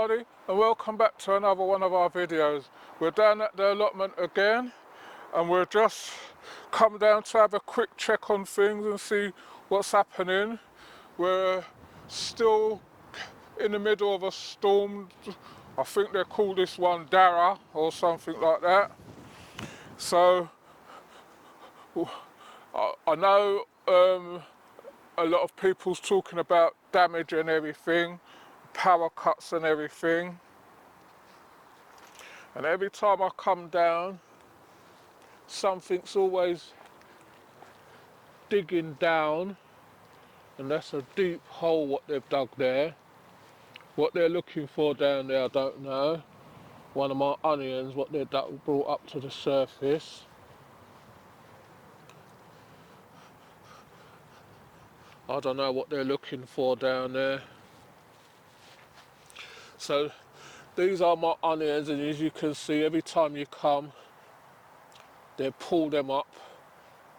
everybody, and welcome back to another one of our videos. We're down at the allotment again, and we're just come down to have a quick check on things and see what's happening. We're still in the middle of a storm. I think they call this one Darragh or something like that. So I know a lot of people's talking about damage and everything, power cuts and everything. And every time I come down, something's always digging down, and that's a deep hole what they've dug there. What they're looking for down there, I don't know. One of my onions, what they've brought up to the surface. I don't know what they're looking for down there. So these are my onions, and as you can see, every time you come, they pull them up,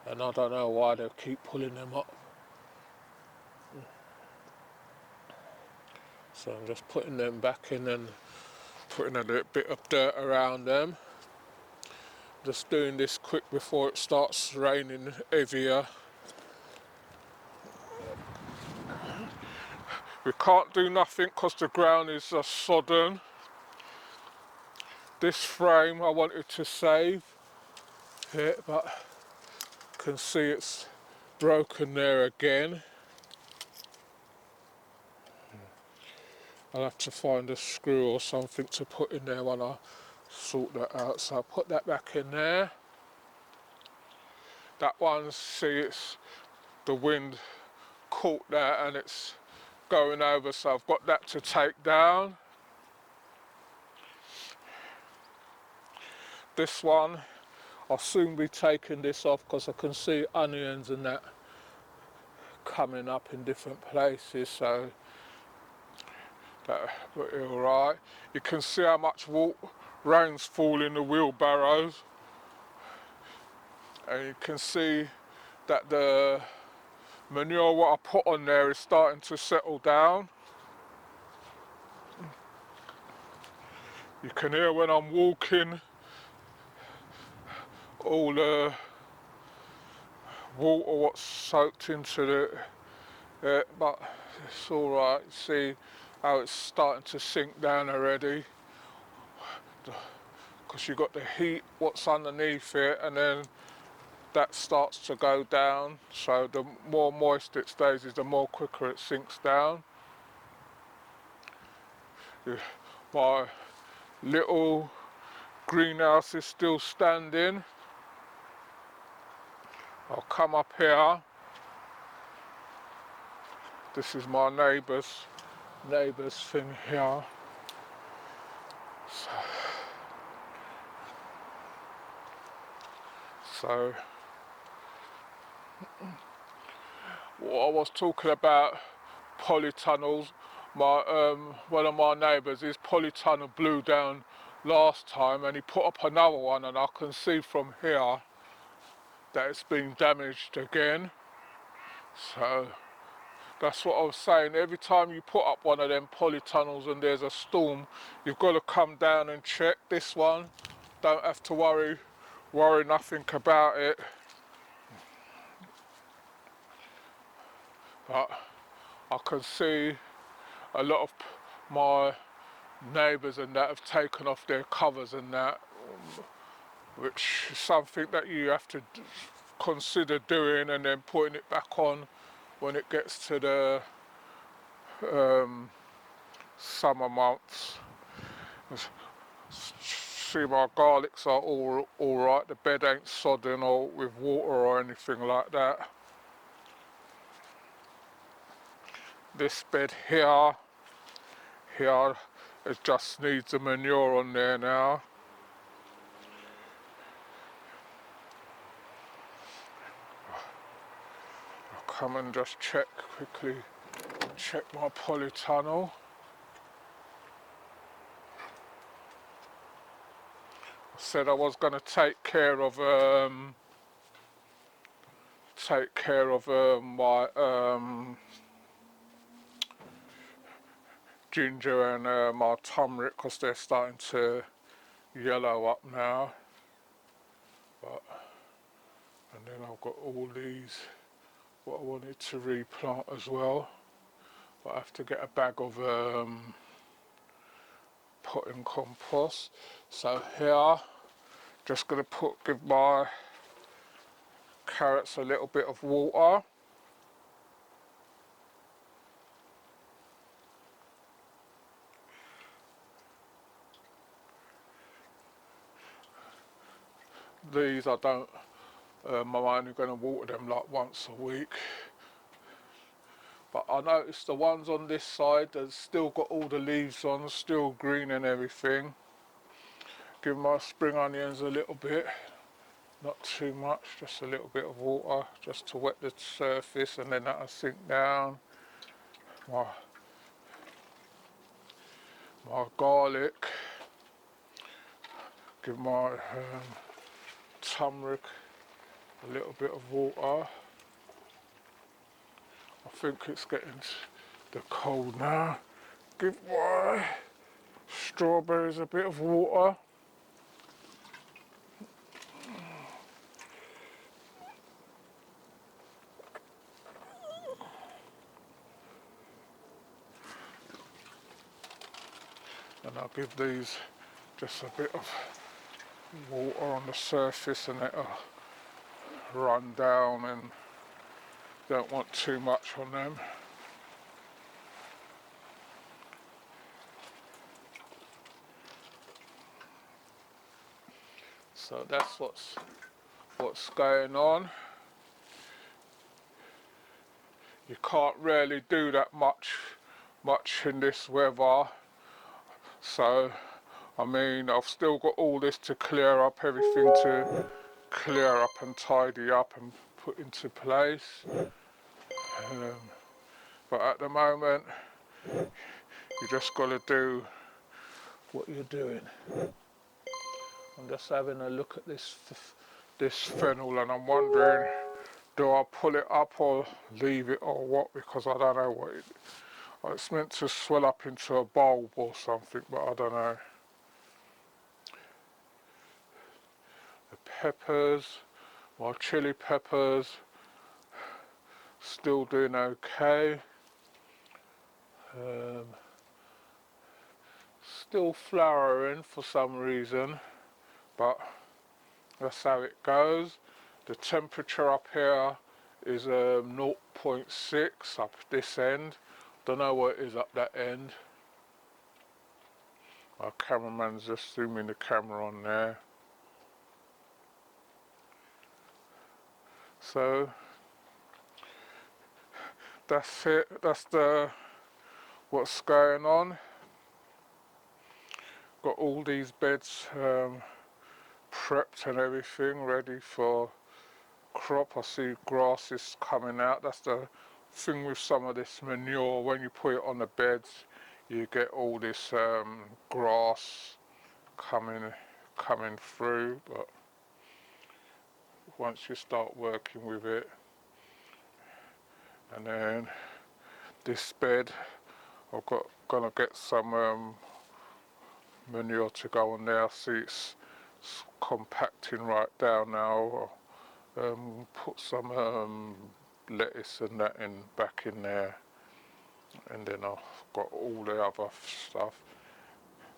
and I don't know why they keep pulling them up. So I'm just putting them back in and putting a little bit of dirt around them. Just doing this quick before it starts raining heavier. We can't do nothing because the ground is sodden. This frame I wanted to save here, but you can see it's broken there again. I'll have to find a screw or something to put in there when I sort that out. So I'll put that back in there. That one, see, it's the wind caught that and it's going over, so I've got that to take down. This one, I'll soon be taking this off because I can see onions and that coming up in different places, so that will be alright. You can see how much rain's falling in the wheelbarrows, and you can see that the manure what I put on there is starting to settle down. You can hear when I'm walking all the water what's soaked into it, but it's alright. See how it's starting to sink down already, because you've got the heat what's underneath it, and then that starts to go down, so the more moist it stays is the more quicker it sinks down. My little greenhouse is still standing. I'll come up here. This is my neighbour's thing here. So what I was talking about, polytunnels. One of my neighbours, his polytunnel blew down last time, and he put up another one, and I can see from here that it's been damaged again. So that's what I was saying. Every time you put up one of them polytunnels and there's a storm, you've got to come down and check. This one, don't have to worry nothing about it. But I can see a lot of my neighbours and that have taken off their covers and that, which is something that you have to consider doing, and then putting it back on when it gets to the summer months. See, my garlics are all right. The bed ain't sodden or with water or anything like that. This bed here, it just needs a manure on there now. I'll come and just quickly check my polytunnel. I said I was going to take care of my ginger and my turmeric, because they're starting to yellow up now. And then I've got all these what I wanted to replant as well, but I have to get a bag of potting compost. So here, just going to give my carrots a little bit of water. These I don't, I'm only going to water them like once a week. But I noticed the ones on this side, they've still got all the leaves on, still green and everything. Give my spring onions a little bit, not too much, just a little bit of water, just to wet the surface, and then that'll sink down. My garlic, give my turmeric a little bit of water. I think it's getting the cold now. Give my strawberries a bit of water. And I'll give these just a bit of water on the surface, and it'll run down, and don't want too much on them. So that's what's going on. You can't really do that much in this weather. So I mean, I've still got all this to clear up, everything to clear up and tidy up and put into place. But at the moment, you just got to do what you're doing. I'm just having a look at this fennel, and I'm wondering, do I pull it up or leave it or what? Because I don't know what it's meant to swell up into a bulb or something, but I don't know. The peppers, my chili peppers, still doing okay. Still flowering for some reason, but that's how it goes. The temperature up here is 0.6 up this end. Don't know what it is up that end. My cameraman's just zooming the camera on there. So that's it. That's what's going on. Got all these beds prepped and everything ready for crop. I see grass is coming out. That's the thing with some of this manure. When you put it on the beds, you get all this grass coming through. But once you start working with it, and then this bed, gonna get some manure to go on there. I see it's compacting right down now. Put some lettuce and that back in there, and then I've got all the other stuff.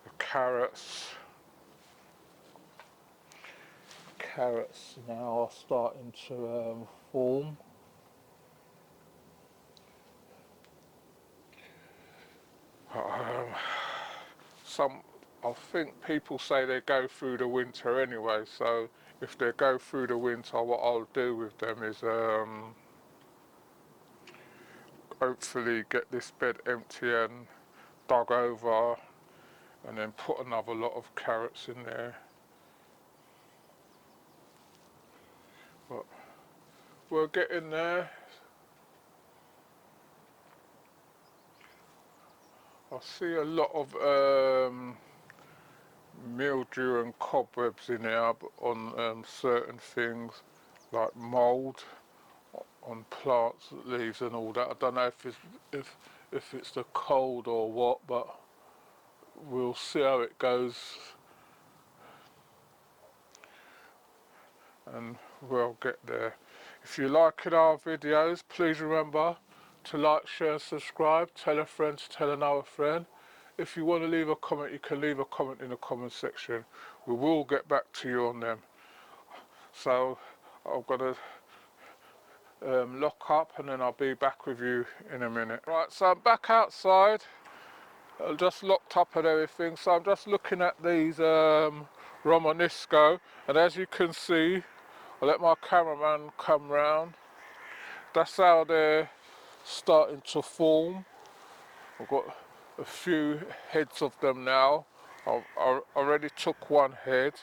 The carrots now are starting to form. I think people say they go through the winter anyway, so if they go through the winter, what I'll do with them is hopefully get this bed empty and dug over, and then put another lot of carrots in there. But we're getting there. I see a lot of mildew and cobwebs in here on certain things, like mould on plants, leaves and all that. I don't know if if it's the cold or what, but we'll see how it goes, and we'll get there. If you're liking our videos, please remember to like, share and subscribe. Tell a friend to tell another friend. If you want to leave a comment, you can leave a comment in the comment section. We will get back to you on them. So I've got to lock up, and then I'll be back with you in a minute. Right, so I'm back outside. I'm just locked up and everything, so I'm just looking at these Romanesco, and as you can see, I'll let my cameraman come round. That's how they're starting to form. I've got a few heads of them now. I already took one head,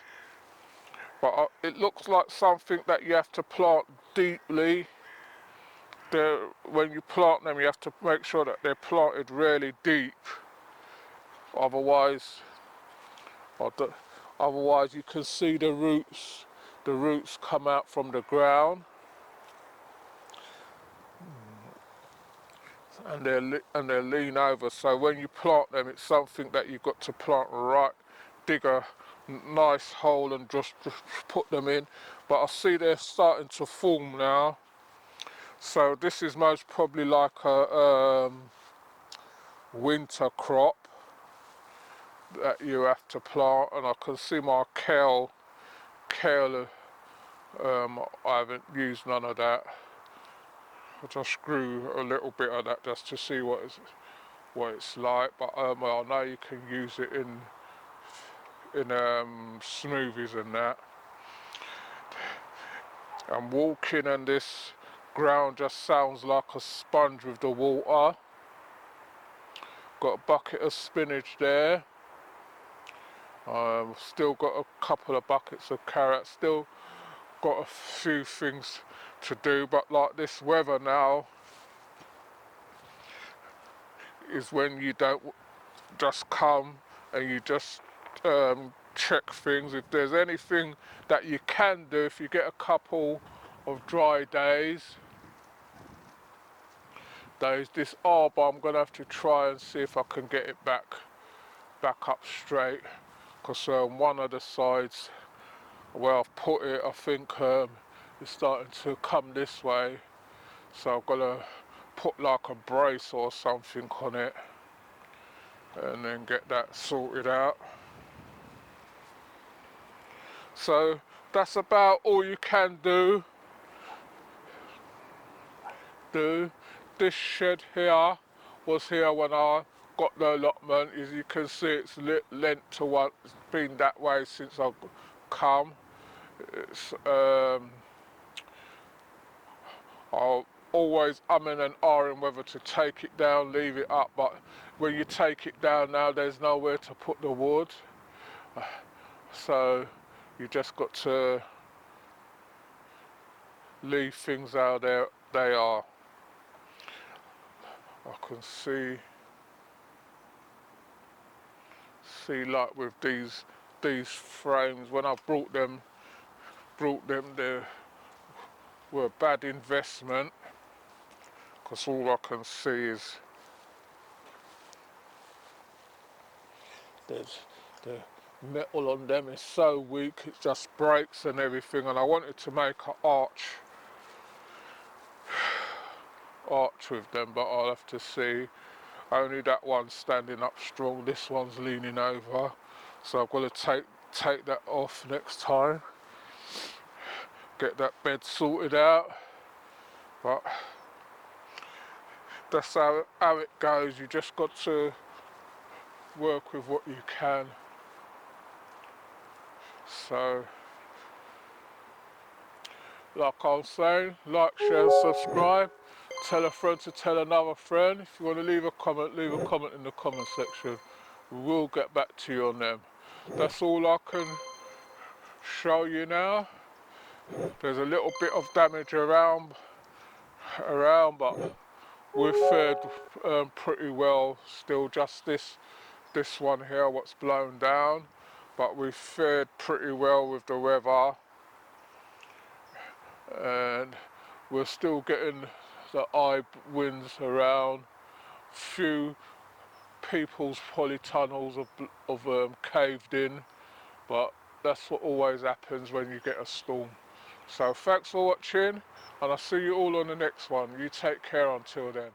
but it looks like something that you have to plant deeply. When you plant them, you have to make sure that they're planted really deep. Otherwise you can see the roots come out from the ground, and they lean over. So when you plant them, it's something that you've got to plant right, dig a nice hole and just put them in. But I see they're starting to form now. So this is most probably like a winter crop that you have to plant, and I can see my kale. I haven't used none of that. I just grew a little bit of that just to see what it's like. But I know you can use it in smoothies and that. I'm walking, and this ground just sounds like a sponge with the water. Got a bucket of spinach there. Still got a couple of buckets of carrots. Still got a few things to do, but like this weather now is when you don't just come and you just check things. If there's anything that you can do, if you get a couple of dry days, this arbor I'm gonna have to try and see if I can get it back up straight, because one of the sides where I've put it, I think it's starting to come this way, so I've got to put like a brace or something on it and then get that sorted out. So that's about all you can do. This shed here was here when I got the allotment. As you can see, it's lent to what it's been that way since I've come. It's I'll always umming and ahhing whether to take it down, leave it up, but when you take it down now, there's nowhere to put the wood, so you just got to leave things out there they are. I can see like with these frames, when I brought them they were a bad investment, because all I can see is the metal on them is so weak, it just breaks and everything. And I wanted to make an arch with them, but I'll have to see. Only that one's standing up strong, this one's leaning over, so I've got to take that off next time, get that bed sorted out. But that's how it goes. You just got to work with what you can. So like I was saying, like, share and subscribe. Tell a friend to tell another friend. If you want to leave a comment in the comment section. We will get back to you on them. That's all I can show you now. There's a little bit of damage around, but we've fared pretty well still. Just this one here, what's blown down, but we've fared pretty well with the weather, and we're still getting the eye winds around, few people's polytunnels have caved in, but that's what always happens when you get a storm. So thanks for watching, and I'll see you all on the next one. You take care until then.